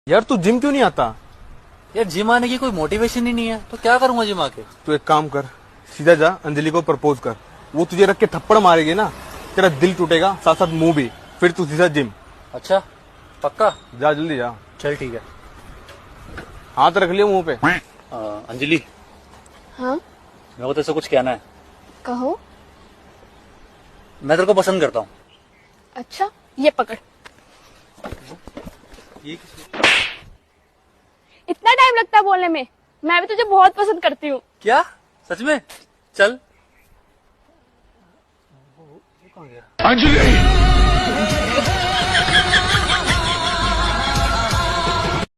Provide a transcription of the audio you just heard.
यार तू जिम क्यों नहीं आता? यार जिम आने की कोई मोटिवेशन ही नहीं है, तो क्या करूंगा जिम आके? तू एक काम कर, सीधा जा अंजलि को प्रपोज कर। वो तुझे रख के थप्पड़ मारेगी ना, तेरा दिल टूटेगा, साथ साथ मुंह भी। फिर तू सीधा जिम। अच्छा पक्का? जा जल्दी जा। चल ठीक है। हाथ रख लिया मुंह पे। अंजलि, हाँ मेरे को तेरे से कुछ कहना है। कहो। मैं तेरे को पसंद करता हूँ। अच्छा ये पकड़। इतना टाइम लगता है बोलने में? मैं भी तुझे बहुत पसंद करती हूँ। क्या सच में? चल। अंजलि